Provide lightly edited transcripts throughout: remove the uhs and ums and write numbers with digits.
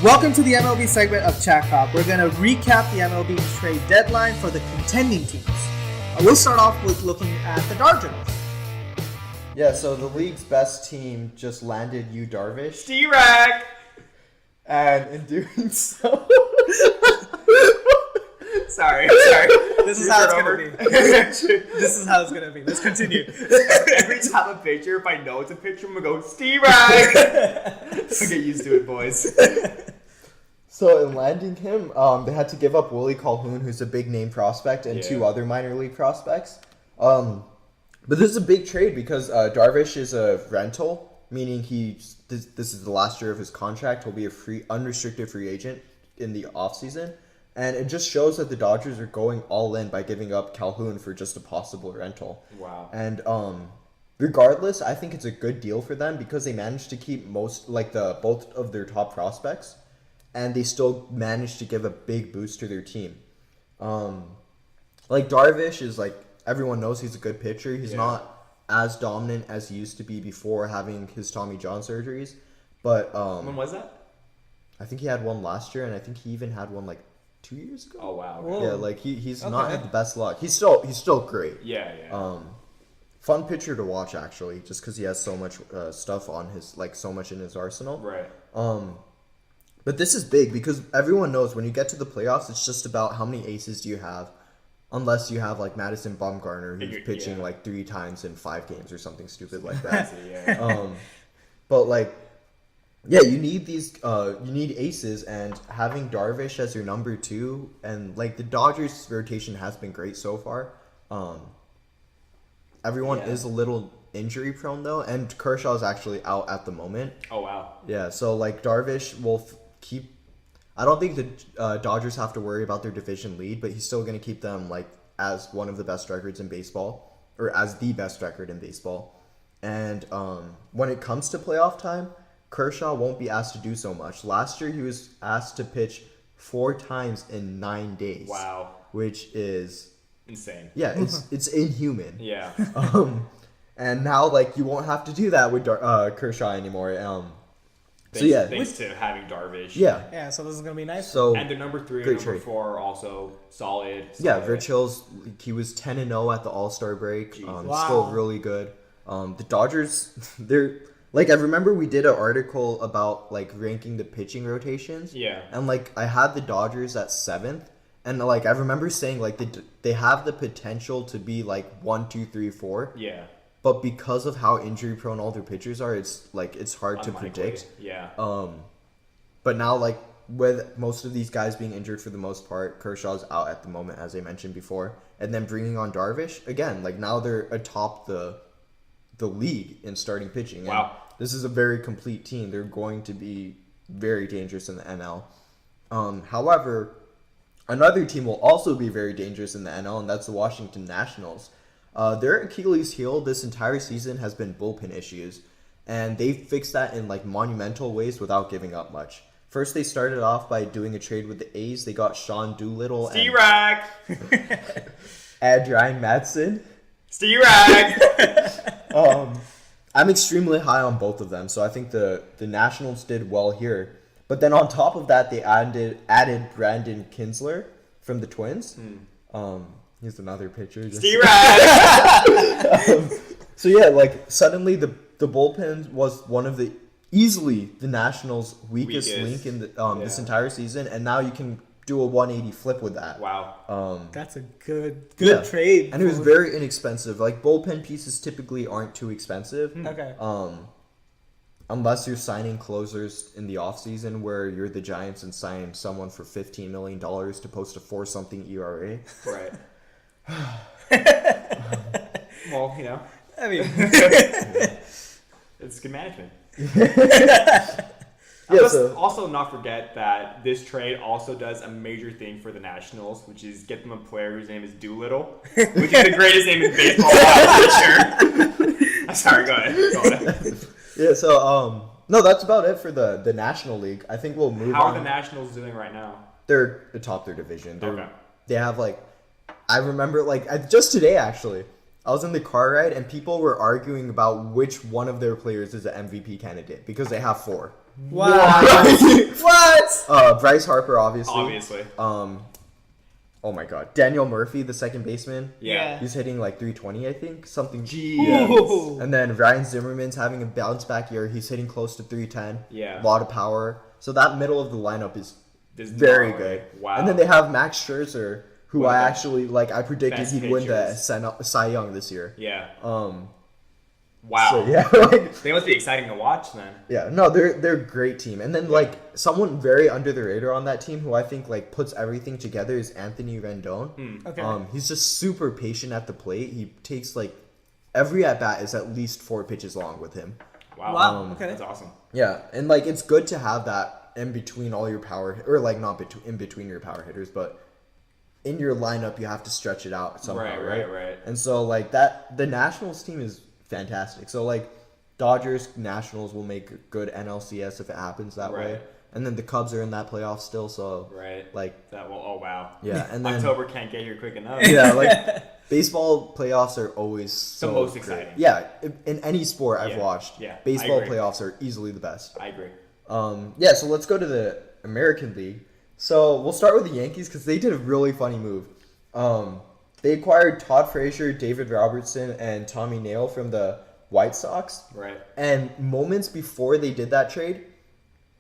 Welcome to the MLB segment of SportsKop. We're going to recap the MLB trade deadline for the contending teams. We'll start off with looking at the Dodgers. Yeah, so the league's best team just landed Yu Darvish. D-Rag! And in doing so... Sorry. This is how it's going to be. This is how it's going to be. Let's continue. Every time a picture, if I know it's a picture, I'm going to go, D-Rag! So get used to it, boys. So in landing him, they had to give up Willie Calhoun, who's a big name prospect, and two other minor league prospects. But this is a big trade because Darvish is a rental, meaning this is the last year of his contract. He'll be a unrestricted free agent in the offseason. And it just shows that the Dodgers are going all in by giving up Calhoun for just a possible rental. Wow. And regardless, I think it's a good deal for them because they managed to keep both of their top prospects, and they still managed to give a big boost to their team. Darvish is everyone knows he's a good pitcher. He's not as dominant as he used to be before having his Tommy John surgeries. But when was that? I think he had one last year, and I think he even had one 2 years ago. Oh wow. Whoa. Yeah, he's not had the best luck. He's still great. Yeah. Fun pitcher to watch actually, just because he has so much stuff on his so much in his arsenal. Right. But this is big because everyone knows when you get to the playoffs, it's just about how many aces do you have, unless you have Madison Bumgarner who's pitching 3 times in 5 games or something stupid like that. But you need these. You need aces, and having Darvish as your number 2, and the Dodgers rotation has been great so far. Everyone is a little injury prone though, and Kershaw is actually out at the moment. Oh wow. Yeah, so Darvish will keep. I don't think the Dodgers have to worry about their division lead, but he's still going to keep them as one of the best records in baseball, or as the best record in baseball. And when it comes to playoff time, Kershaw won't be asked to do so much. Last year, he was asked to pitch 4 times in 9 days. Wow. Which is insane. Yeah, it's inhuman. Yeah. And now you won't have to do that with Kershaw anymore. Thanks to having Darvish. Yeah. So this is gonna be nice. So and the number 3 and number 4 are also solid. Yeah, Rich Hill's he was 10-0 at the All-Star break. Still really good. The Dodgers, they're. I remember we did an article about, ranking the pitching rotations. Yeah. And, I had the Dodgers at 7th. And, I remember saying, they have the potential to be, 1, 2, 3, 4. Yeah. But because of how injury-prone all their pitchers are, it's hard to predict. Yeah. But now, with most of these guys being injured for the most part, Kershaw's out at the moment, as I mentioned before. And then bringing on Darvish, again, now they're atop the league in starting pitching. Wow. And this is a very complete team. They're going to be very dangerous in the NL. However, another team will also be very dangerous in the NL, and that's the Washington Nationals. Their Achilles heel this entire season has been bullpen issues, and they fixed that in monumental ways without giving up much. First, they started off by doing a trade with the A's. They got Sean Doolittle and Adrian Madsen. Steve-Rag! I'm extremely high on both of them, so I think the Nationals did well here. But then on top of that, they added Brandon Kinsler from the Twins. He's another pitcher. Steve-Rag! So yeah, suddenly the bullpen was one of easily the Nationals' weakest link in this entire season, and now you can do a 180 flip with that. Wow. That's a good trade. And it was very inexpensive. Bullpen pieces typically aren't too expensive. Okay. Unless you're signing closers in the offseason where you're the Giants and sign someone for $15 million to post a 4-something ERA. Right. Well, I mean, it's good management. Yeah, Let's also not forget that this trade also does a major thing for the Nationals, which is get them a player whose name is Doolittle, which is the greatest name in baseball. I'm sorry, go ahead. Yeah, so no, that's about it for the National League. I think we'll move on. How are the Nationals doing right now? They're atop their division. Okay. They have I remember just today actually, I was in the car ride and people were arguing about which one of their players is an MVP candidate because they have 4. Wow. What? Bryce Harper, obviously. Obviously. Oh my God, Daniel Murphy, the second baseman. Yeah. He's hitting like 320, I think, something. Jeez. And then Ryan Zimmerman's having a bounce back year. He's hitting close to 310. Yeah. A lot of power. So that middle of the lineup is This very gnarly. good. Wow. And then they have Max Scherzer, who One of I the actually like. I predicted best he'd win the pitchers. Cy Young this year. Yeah. Wow. Wow. So yeah, like They must be exciting to watch then. yeah, no, they're a great team. And then like someone very under the radar on that team who I think like puts everything together is Anthony Rendon. Okay. He's just super patient at the plate. He takes like every at bat is at least 4 pitches long with him. Wow. Okay. That's awesome. Yeah, and like it's good to have that in between all your power or like not in between your power hitters, but in your lineup you have to stretch it out somehow, Right. And so like that the Nationals team is fantastic. So like Dodgers, Nationals will make good NLCS if it happens that way. Right. And then the Cubs are in that playoff still, so Right. like That will. Oh wow. yeah, and then October can't get here quick enough. yeah, like baseball playoffs are always so most great. exciting. Yeah, in any sport I've Yeah, watched, yeah, I baseball agree. playoffs are easily the best. I agree. Yeah, so let's go to the American League. So we'll start with the Yankees because they did a really funny move. They acquired Todd Frazier, David Robertson, and Tommy Nail from the White Sox. Right. And moments before they did that trade,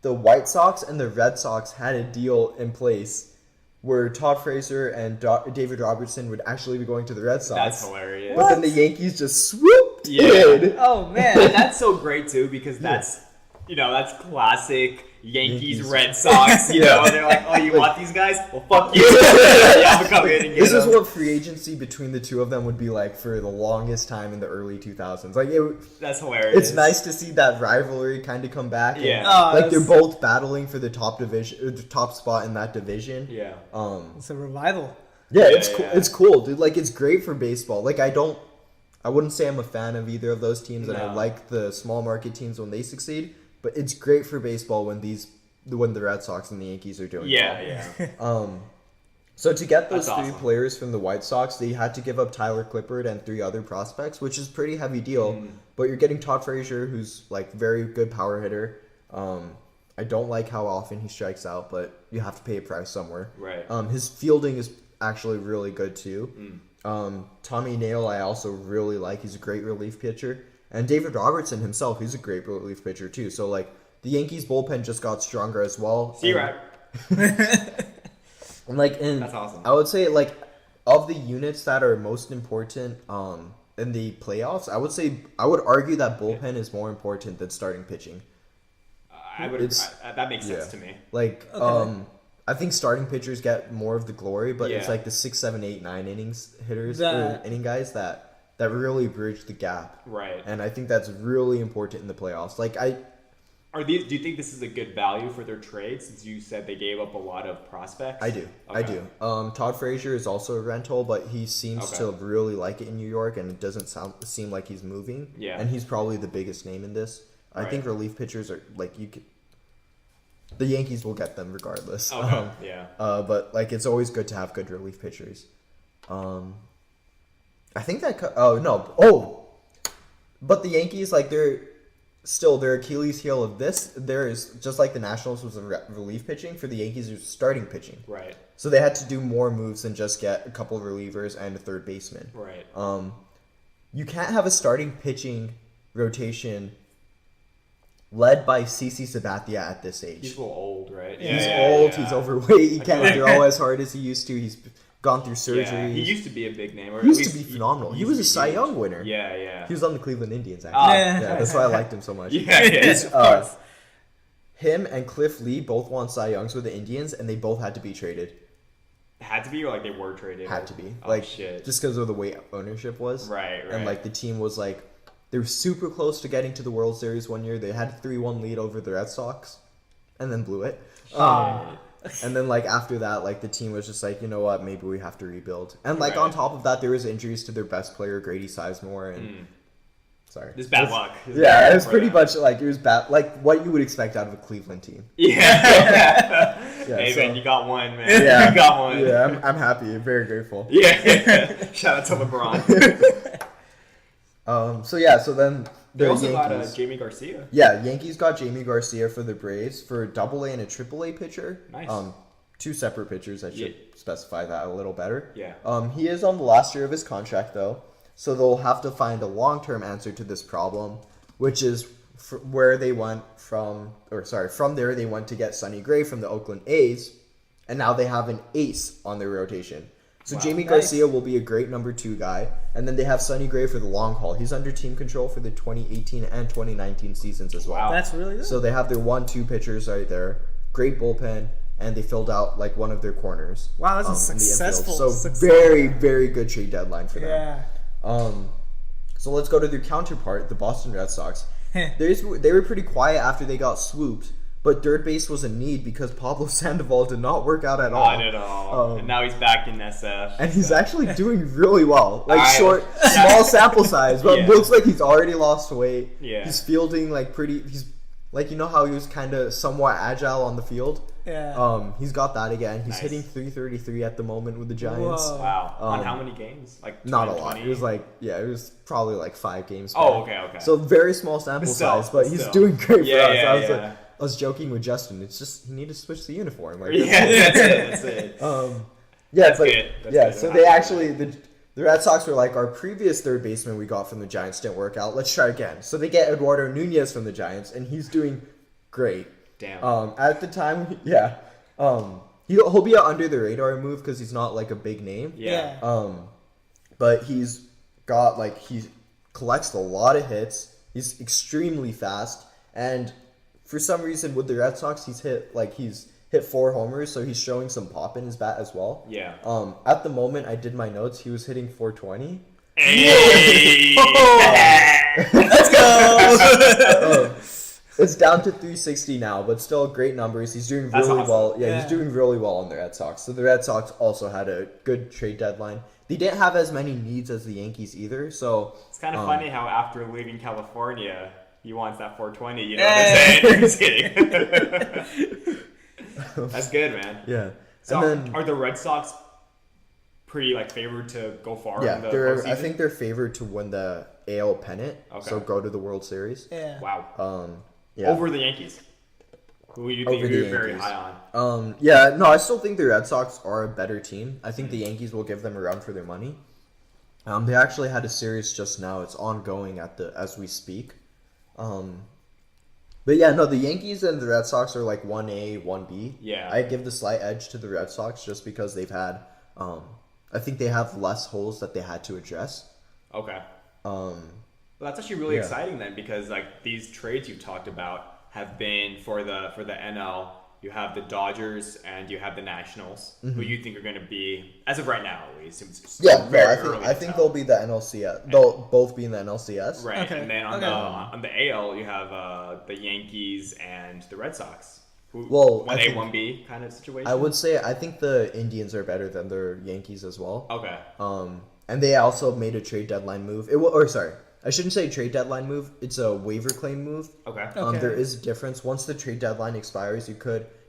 the White Sox and the Red Sox had a deal in place where Todd Frazier and David Robertson would actually be going to the Red Sox. That's hilarious. But then the Yankees just swooped Yeah. in. Oh And man. that's so great too because that's that's classic Yankees, Yankees. Red Sox. You Yeah. know, they're like, oh, you want these guys? Well, fuck you. Yeah, I'm gonna come in and get This is them. what free agency between the two of them would be like for the longest time in the early 2000s. Like That's hilarious. it's nice to see that rivalry kind of come back. and, Yeah. Oh, like they're that's- both battling for the top division, the top spot in that division. Yeah. It's a revival. Yeah, Yeah, it's cool. yeah. It's cool, dude. Like it's great for baseball. Like I wouldn't say I'm a fan of either of those teams, and I No. like the small market teams when they succeed. But it's great for baseball when the Red Sox and the Yankees are doing Yeah, well. yeah. So to get those That's three awesome. players from the White Sox, they had to give up Tyler Clippard and 3 other prospects, which is a pretty heavy deal. Mm. But you're getting Todd Frazier, who's like very good power hitter. I don't like how often he strikes out, but you have to pay a price somewhere. Right. His fielding is actually really good too. Mm. Tommy Nail, I also really like. He's a great relief pitcher. And David Robertson himself, he's a great relief pitcher too. So like the Yankees bullpen just got stronger as well. See, And- right. and like in, That's awesome. I would say like of the units that are most important in the playoffs, I would argue that bullpen is more important than starting pitching. That makes sense yeah. to me. Like Okay. I think starting pitchers get more of the glory, but it's Yeah. like the 6, 7, 8, 9 innings hitters That- or inning guys that really bridge the gap. Right. And I think that's really important in the playoffs. Like Do you think this is a good value for their trade since you said they gave up a lot of prospects? I do. I Okay. do. Todd Frazier is also a rental, but he seems Okay. to really like it in New York, and it doesn't seem like he's moving. Yeah. And he's probably the biggest name in this. I Right. think relief pitchers are like you could. The Yankees will get them regardless. Okay. Yeah. But like it's always good to have good relief pitchers. I think that. But the Yankees like they're. Still, their Achilles heel of this, there is just like the Nationals was a relief pitching, for the Yankees is starting pitching. Right. So they had to do more moves than just get a couple of relievers and a third baseman. Right. You can't have a starting pitching rotation led by CC Sabathia at this age. He's a little old, right? He's old, he's overweight, he can't throw as hard as he used to. He's gone through surgery. Yeah, he used to be a big name. Or He used at to be least phenomenal. He used was to a be Cy huge. Young winner. Yeah, yeah. He was on the Cleveland Indians, actually. Ah. Yeah, that's why I liked him so much. Yeah, His, of course. Him and Cliff Lee both won Cy Youngs with the Indians, and they both had to be traded. Had to be, or like they were traded? Had to be. Oh, like, shit. just because of the way ownership was. Right, right. And, like, the team was, like, they were super close to getting to the World Series one year. They had a 3-1 lead over the Red Sox, and then blew it. And then, like, after that, like, the team was just like, you know what, maybe we have to rebuild. And, like, Right. on top of that, there was injuries to their best player, Grady Sizemore, and... Sorry. Just bad luck. Yeah, it was For pretty them. much, like, it was bad, like, what you would expect out of a Cleveland team. Yeah. Hey, so- man, you got one, man. Yeah. You got one. Yeah, I'm happy, very grateful. Yeah. Shout out to LeBron. So then They also got Jamie Garcia. Yeah, Yankees got Jamie Garcia for the Braves for a AA and a AAA pitcher. Nice. Two separate pitchers. I should specify that a little better. Yeah. He is on the last year of his contract though, so they'll have to find a long-term answer to this problem, which is where they went from there they went to get Sonny Gray from the Oakland A's, and now they have an ace on their rotation. So Jamie Garcia will be a great number 2 guy, and then they have Sonny Gray for the long haul. He's under team control for the 2018 and 2019 seasons as well. Wow. That's really good. So they have their 1-2 pitchers right there, great bullpen, and they filled out like one of their corners. Wow, that's a successful. So very, very good trade deadline for them. Yeah. So let's go to their counterpart, the Boston Red Sox. They were pretty quiet after they got swooped, but third base was a need because Pablo Sandoval did not work out at all. Not at all. And now he's back in SF. And he's actually doing really well. Like small sample size, but it looks like he's already lost weight. Yeah. He's fielding like he's like, you know how he was kind of somewhat agile on the field? Yeah. He's got that again. He's hitting .333 at the moment with the Giants. Whoa. Wow. On how many games? Like 20, not a lot. 20? It was probably like 5 games. Oh, okay. So very small sample size, but he's doing great for us. I was joking with Justin. It's just you need to switch the uniform. Like, that's it. That's good. So they actually the Red Sox were like, our previous third baseman we got from the Giants didn't work out. Let's try again. So they get Eduardo Nunez from the Giants, and he's doing great. Damn. At the time, he'll be an under the radar move because he's not like a big name. Yeah. But he's got he collects a lot of hits. He's extremely fast, and for some reason with the Red Sox, he's hit 4 homers, so he's showing some pop in his bat as well. Yeah. At the moment I did my notes, he was hitting 420. Hey! Let's go! It's down to 360 now, but still great numbers. He's doing really well. Yeah, he's doing really well on the Red Sox. So the Red Sox also had a good trade deadline. They didn't have as many needs as the Yankees either, so it's kind of funny how after leaving California, he wants that 420. You know what I'm saying? Just kidding. That's good, man. Yeah. So and then, are the Red Sox pretty favored to go far? Yeah, in the postseason? I think they're favored to win the AL pennant. Okay. So go to the World Series. Yeah. Wow. Yeah. Over the Yankees, who you think you're very high on. I still think the Red Sox are a better team. I think the Yankees will give them a run for their money. They actually had a series just now. It's ongoing as we speak. But yeah, no, the Yankees and the Red Sox are like 1A, 1B. Yeah. I give the slight edge to the Red Sox just because they've had, I think they have less holes that they had to address. Okay. Well, that's actually really exciting then, because these trades you talked about have been for the NL. You have the Dodgers and you have the Nationals, who you think are going to be, as of right now at least. I think they'll be the NLCS. They'll both be in the NLCS. Right, okay. And then on the AL you have the Yankees and the Red Sox. 1A, 1B kind of situation. I would say I think the Indians are better than the Yankees as well. Okay. And they also made a trade deadline move. I shouldn't say trade deadline move. It's a waiver claim move. Okay. There is a difference. Once the trade deadline expires,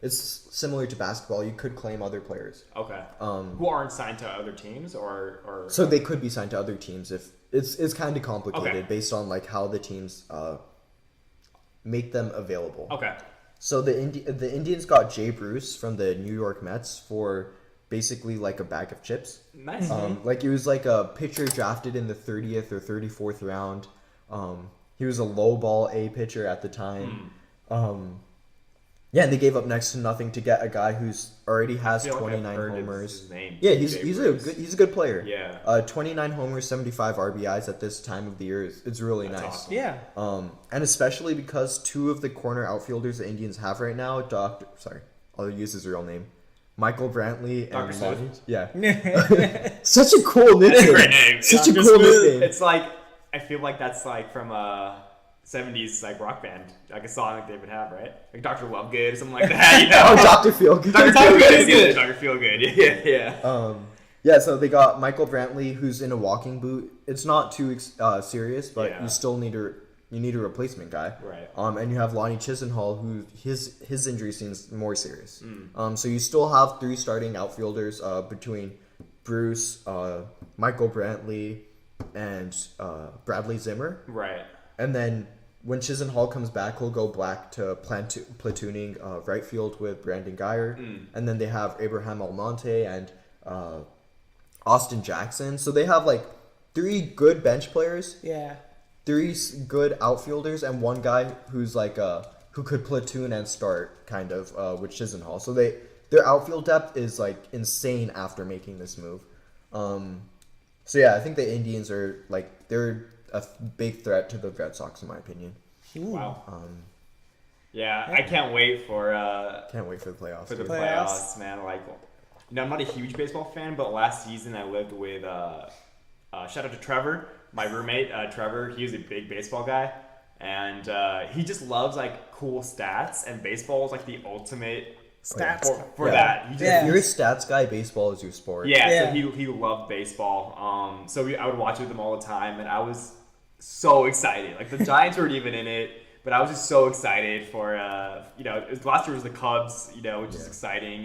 it's similar to basketball. You could claim other players. Okay. Who aren't signed to other teams or So they could be signed to other teams if it's kind of complicated based on how the teams make them available. Okay. So the Indians got Jay Bruce from the New York Mets for basically a bag of chips. Nice. It was a pitcher drafted in the 30th or 34th round. He was a low ball A pitcher at the time. And they gave up next to nothing to get a guy who's already has 29 homers. His name. Yeah, he's a good player. Yeah. 29 homers, 75 RBIs at this time of the year it's really That's nice. Awesome. Yeah. And especially because 2 of the corner outfielders the Indians have right now, I'll use his real name, Michael Brantley and Swift. Yeah. Such a cool nickname. That's a great name. Such a cool nickname. It's I feel like that's from a 70s rock band, a song they would have, right? Dr. Lovegood or something like that, you know? Oh, Dr. Feelgood. Dr. Feelgood is good. Dr. Feelgood. Yeah. So they got Michael Brantley, who's in a walking boot. It's not too serious, but you still need a replacement guy. Right. And you have Lonnie Chisenhall, who his injury seems more serious. So you still have 3 starting outfielders between Bruce, Michael Brantley, and Bradley Zimmer. Right. And then when Chisenhall comes back, he'll go back to platooning right field with Brandon Geyer. And then they have Abraham Almonte and Austin Jackson. So they have like 3 good bench players. Yeah. 3 good outfielders and 1 guy who's like who could platoon and start kind of with Chisenhall. So their outfield depth is like insane after making this move. So yeah, I think the Indians are like they're a big threat to the Red Sox in my opinion. Ooh. Wow. I can't wait for the playoffs. For the playoffs, man. Like, I'm not a huge baseball fan, but last season I lived with shout out to Trevor, my roommate. Trevor, he was a big baseball guy, and he just loves like cool stats, and baseball is like the ultimate stats for that. If you're a stats guy, baseball is your sport. So he loved baseball. So I would watch with him all the time, and I was so excited. Like the Giants weren't even in it, but I was just so excited for last year was the Cubs, which is exciting.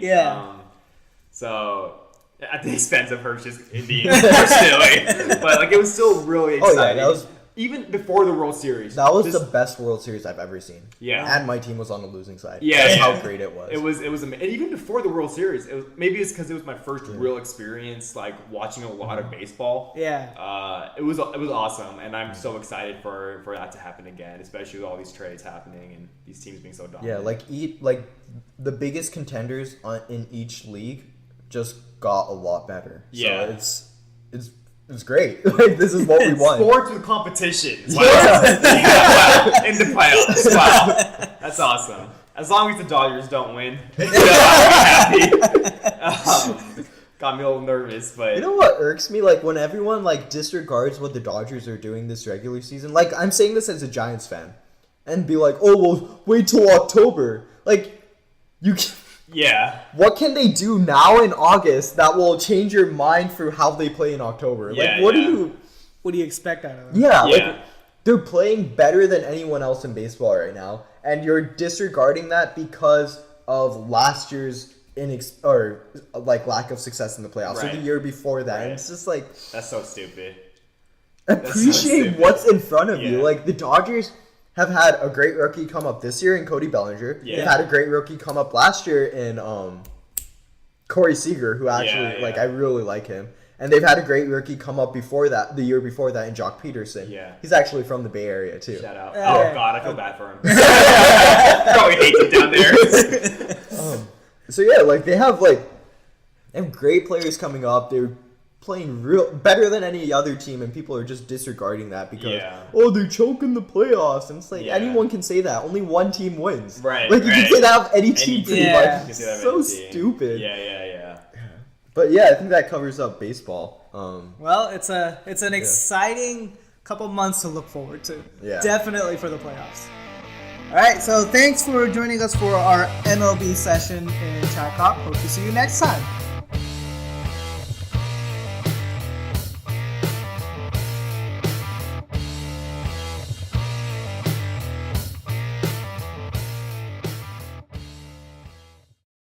So at the expense of Hirsch's Indians, unfortunately, but like it was still really exciting. That was even before the World Series. That was the best World Series I've ever seen. Yeah, and my team was on the losing side. That's how great it was. It was amazing. And even before the World Series, maybe it's because it was my first real experience like watching a lot of baseball. It was awesome, and I'm so excited for that to happen again, especially with all these trades happening and these teams being so dominant. Like the biggest contenders in each league just got a lot better. So it's great. Like this is what we want. Sports with competition. Wow. In the playoffs. Wow. That's awesome. As long as the Dodgers don't win, I'm happy. Got me a little nervous, but you know what irks me? Like when everyone like disregards what the Dodgers are doing this regular season. Like I'm saying this as a Giants fan, and be like, oh well, wait till October. Like you. What can they do now in August that will change your mind for how they play in October? What do you expect out of them? Like, they're playing better than anyone else in baseball right now, and you're disregarding that because of last year's lack of success in the playoffs. Or the year before that. And it's just like that's so stupid. Appreciate what's in front of you. Like the Dodgers have had a great rookie come up this year in Cody Bellinger. They've had a great rookie come up last year in Corey Seager, who actually I really like him. And they've had a great rookie come up the year before that in Jock Peterson. He's actually from the Bay Area too. Shout out. Oh God, I feel bad for him. Probably hates it down there. They have great players coming up. They're playing better than any other team, and people are just disregarding that because they're choking the playoffs, and it's like anyone can say that. Only one team wins. Right. Like you can say that of any team pretty much. It's so stupid. But I think that covers up baseball. Well, it's an exciting couple months to look forward to. Definitely for the playoffs. All right, so thanks for joining us for our MLB session in Chat Cop. Hope to see you next time.